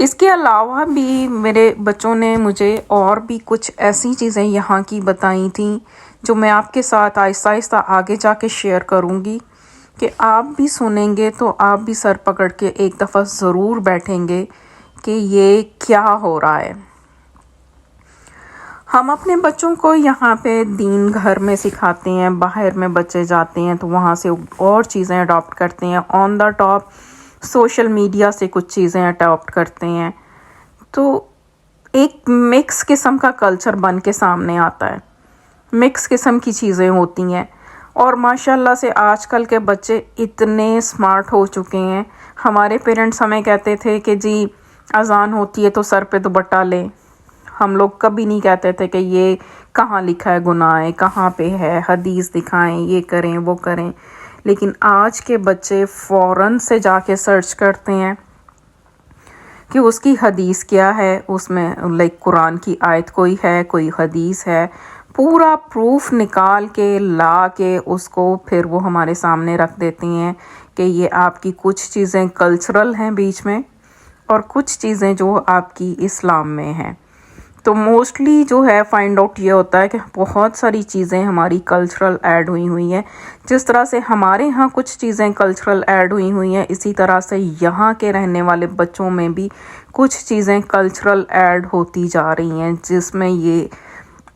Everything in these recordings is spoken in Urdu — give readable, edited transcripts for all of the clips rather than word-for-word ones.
اس کے علاوہ بھی میرے بچوں نے مجھے اور بھی کچھ ایسی چیزیں یہاں کی بتائی تھیں جو میں آپ کے ساتھ آہستہ آہستہ آگے جا کے شیئر کروں گی، کہ آپ بھی سنیں گے تو آپ بھی سر پکڑ کے ایک دفعہ ضرور بیٹھیں گے کہ یہ کیا ہو رہا ہے۔ ہم اپنے بچوں کو یہاں پہ دین گھر میں سکھاتے ہیں، باہر میں بچے جاتے ہیں تو وہاں سے اور چیزیں اڈاپٹ کرتے ہیں، آن دا ٹاپ سوشل میڈیا سے کچھ چیزیں اڈاپٹ کرتے ہیں، تو ایک مکس قسم کا کلچر بن کے سامنے آتا ہے، مکس قسم کی چیزیں ہوتی ہیں۔ اور ماشاءاللہ سے آج کل کے بچے اتنے سمارٹ ہو چکے ہیں۔ ہمارے پیرنٹس ہمیں کہتے تھے کہ جی اذان ہوتی ہے تو سر پہ دوپٹہ لیں، ہم لوگ کبھی نہیں کہتے تھے کہ یہ کہاں لکھا ہے گناہ ہے، کہاں پہ ہے، حدیث دکھائیں، یہ کریں وہ کریں۔ لیکن آج کے بچے فوراً سے جا کے سرچ کرتے ہیں کہ اس کی حدیث کیا ہے، اس میں قرآن کی آیت کوئی ہے، کوئی حدیث ہے، پورا پروف نکال کے لا کے اس کو پھر وہ ہمارے سامنے رکھ دیتے ہیں کہ یہ آپ کی کچھ چیزیں کلچرل ہیں بیچ میں، اور کچھ چیزیں جو آپ کی اسلام میں ہیں۔ تو موسٹلی جو ہے فائنڈ آؤٹ یہ ہوتا ہے کہ بہت ساری چیزیں ہماری کلچرل ایڈ ہوئی ہیں۔ جس طرح سے ہمارے ہاں کچھ چیزیں کلچرل ایڈ ہوئی ہیں، اسی طرح سے یہاں کے رہنے والے بچوں میں بھی کچھ چیزیں کلچرل ایڈ ہوتی جا رہی ہیں، جس میں یہ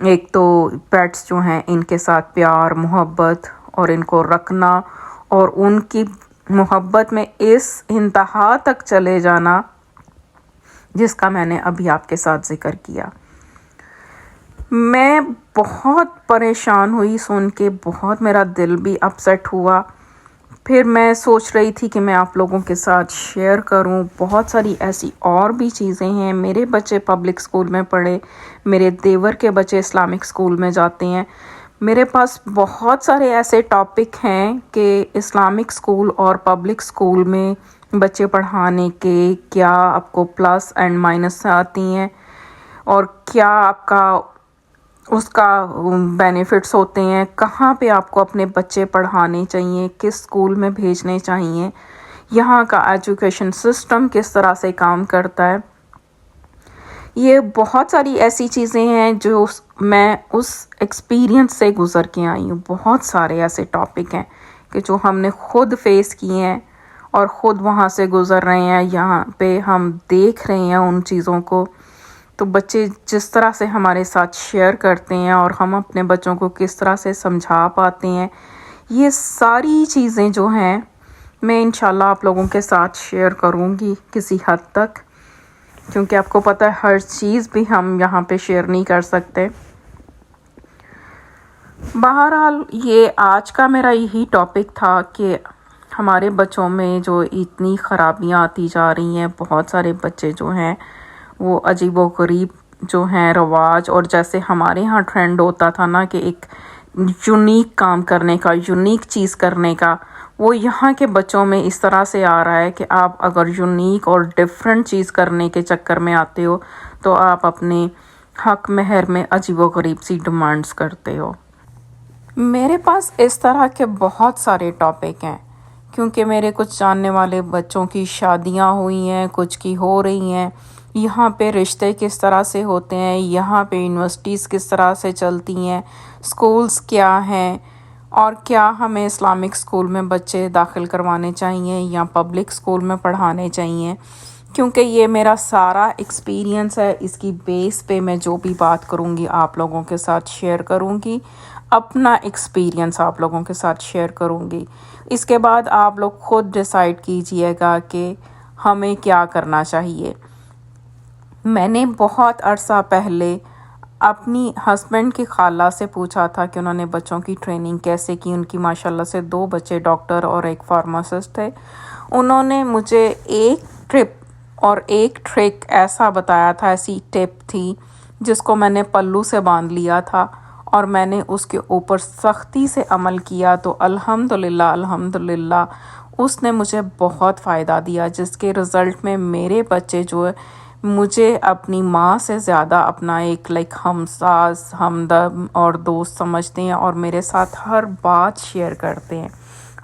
ایک تو پیٹس جو ہیں ان کے ساتھ پیار محبت اور ان کو رکھنا، اور ان کی محبت میں اس انتہا تک چلے جانا جس کا میں نے ابھی آپ کے ساتھ ذکر کیا۔ میں بہت پریشان ہوئی سن کے، بہت میرا دل بھی اپسیٹ ہوا۔ پھر میں سوچ رہی تھی کہ میں آپ لوگوں کے ساتھ شیئر کروں۔ بہت ساری ایسی اور بھی چیزیں ہیں، میرے بچے پبلک سکول میں پڑھے، میرے دیور کے بچے اسلامک سکول میں جاتے ہیں، میرے پاس بہت سارے ایسے ٹاپک ہیں کہ اسلامک سکول اور پبلک سکول میں بچے پڑھانے کے کیا آپ کو پلس اینڈ مائنس آتی ہیں، اور کیا آپ کا اس کا بینیفٹس ہوتے ہیں، کہاں پہ آپ کو اپنے بچے پڑھانے چاہیے، کس سکول میں بھیجنے چاہیے، یہاں کا ایجوکیشن سسٹم کس طرح سے کام کرتا ہے۔ یہ بہت ساری ایسی چیزیں ہیں جو میں اس ایکسپیرینس سے گزر کے آئی ہوں۔ بہت سارے ایسے ٹاپک ہیں کہ جو ہم نے خود فیس کیے ہیں اور خود وہاں سے گزر رہے ہیں، یہاں پہ ہم دیکھ رہے ہیں ان چیزوں کو۔ تو بچے جس طرح سے ہمارے ساتھ شیئر کرتے ہیں اور ہم اپنے بچوں کو کس طرح سے سمجھا پاتے ہیں، یہ ساری چیزیں جو ہیں میں انشاءاللہ آپ لوگوں کے ساتھ شیئر کروں گی کسی حد تک، کیونکہ آپ کو پتہ ہے ہر چیز بھی ہم یہاں پہ شیئر نہیں کر سکتے۔ بہرحال یہ آج کا میرا یہی ٹاپک تھا کہ ہمارے بچوں میں جو اتنی خرابیاں آتی جا رہی ہیں، بہت سارے بچے جو ہیں وہ عجیب و غریب جو ہیں رواج، اور جیسے ہمارے ہاں ٹرینڈ ہوتا تھا نا کہ ایک یونیک کام کرنے کا، یونیک چیز کرنے کا، وہ یہاں کے بچوں میں اس طرح سے آ رہا ہے کہ آپ اگر یونیک اور ڈیفرنٹ چیز کرنے کے چکر میں آتے ہو تو آپ اپنے حق مہر میں عجیب و غریب سی ڈیمانڈز کرتے ہو۔ میرے پاس اس طرح کے بہت سارے ٹاپک ہیں، کیونکہ میرے کچھ جاننے والے بچوں کی شادیاں ہوئی ہیں، کچھ کی ہو رہی ہیں، یہاں پہ رشتے کس طرح سے ہوتے ہیں، یہاں پہ یونیورسٹیز کس طرح سے چلتی ہیں، سکولز کیا ہیں، اور کیا ہمیں اسلامک سکول میں بچے داخل کروانے چاہیے یا پبلک سکول میں پڑھانے چاہیے۔ کیونکہ یہ میرا سارا ایکسپیرینس ہے، اس کی بیس پہ میں جو بھی بات کروں گی آپ لوگوں کے ساتھ شیئر کروں گی، اپنا ایکسپیرینس آپ لوگوں کے ساتھ شیئر کروں گی۔ اس کے بعد آپ لوگ خود ڈیسائیڈ کیجئے گا کہ ہمیں کیا کرنا چاہیے۔ میں نے بہت عرصہ پہلے اپنی ہسبینڈ کی خالہ سے پوچھا تھا کہ انہوں نے بچوں کی ٹریننگ کیسے کی۔ ان کی ماشاءاللہ سے 2 بچے ڈاکٹر اور ایک فارماسسٹ تھے۔ انہوں نے مجھے ایک ٹرپ اور ایک ٹرک ایسا بتایا تھا، ایسی ٹپ تھی جس کو میں نے پلو سے باندھ لیا تھا اور میں نے اس کے اوپر سختی سے عمل کیا، تو الحمدللہ اس نے مجھے بہت فائدہ دیا، جس کے رزلٹ میں میرے بچے جو ہے مجھے اپنی ماں سے زیادہ اپنا ایک ہمساز، ہمدم اور دوست سمجھتے ہیں، اور میرے ساتھ ہر بات شیئر کرتے ہیں،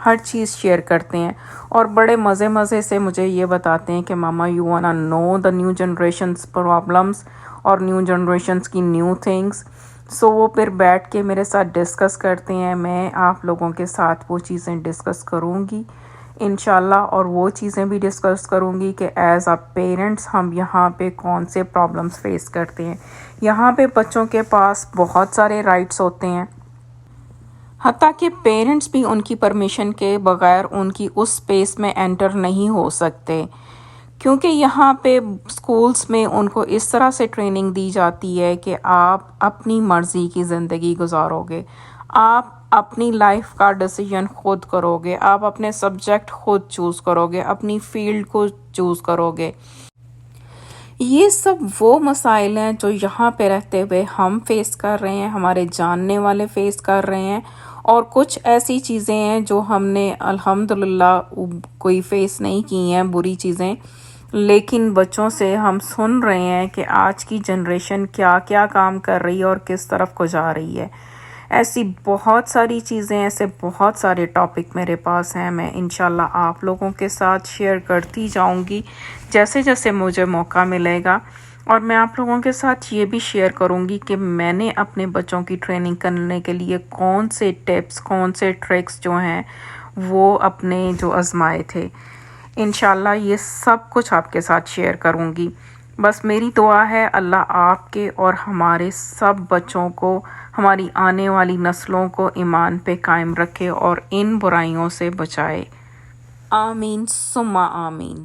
ہر چیز شیئر کرتے ہیں اور بڑے مزے سے مجھے یہ بتاتے ہیں کہ mama you wanna know the new generations problems اور نیو جنریشنس کی نیو تھنگس. سو وہ پھر بیٹھ کے میرے ساتھ ڈسکس کرتے ہیں. میں آپ لوگوں کے ساتھ وہ چیزیں ڈسکس کروں گی انشاءاللہ، اور وہ چیزیں بھی ڈسکس کروں گی کہ ایز اے پیرنٹس ہم یہاں پہ کون سے پرابلمس فیس کرتے ہیں. یہاں پہ بچوں کے پاس بہت سارے رائٹس ہوتے ہیں، حتیٰ کہ پیرنٹس بھی ان کی پرمیشن کے بغیر ان کی اس اسپیس میں انٹر نہیں ہو سکتے، کیونکہ یہاں پہ اسکولس میں ان کو اس طرح سے ٹریننگ دی جاتی ہے کہ آپ اپنی مرضی کی زندگی گزارو گے، آپ اپنی لائف کا ڈیسیژن خود کرو گے، آپ اپنے سبجیکٹ خود چوز کرو گے، اپنی فیلڈ کو چوز کرو گے. یہ سب وہ مسائل ہیں جو یہاں پہ رہتے ہوئے ہم فیس کر رہے ہیں، ہمارے جاننے والے فیس کر رہے ہیں، اور کچھ ایسی چیزیں ہیں جو ہم نے الحمدللہ کوئی فیس نہیں کی ہیں بری چیزیں، لیکن بچوں سے ہم سن رہے ہیں کہ آج کی جنریشن کیا کیا کام کر رہی ہے اور کس طرف کو جا رہی ہے. ایسی بہت ساری چیزیں، ایسے بہت سارے ٹاپک میرے پاس ہیں. میں انشاءاللہ آپ لوگوں کے ساتھ شیئر کرتی جاؤں گی جیسے جیسے مجھے موقع ملے گا، اور میں آپ لوگوں کے ساتھ یہ بھی شیئر کروں گی کہ میں نے اپنے بچوں کی ٹریننگ کرنے کے لیے کون سے ٹپس، کون سے ٹرکس جو ہیں وہ اپنے جو آزمائے تھے. انشاءاللہ یہ سب کچھ آپ کے ساتھ شیئر کروں گی. بس میری دعا ہے اللہ آپ کے اور ہمارے سب بچوں کو، ہماری آنے والی نسلوں کو ایمان پہ قائم رکھے اور ان برائیوں سے بچائے. آمین ثم آمین.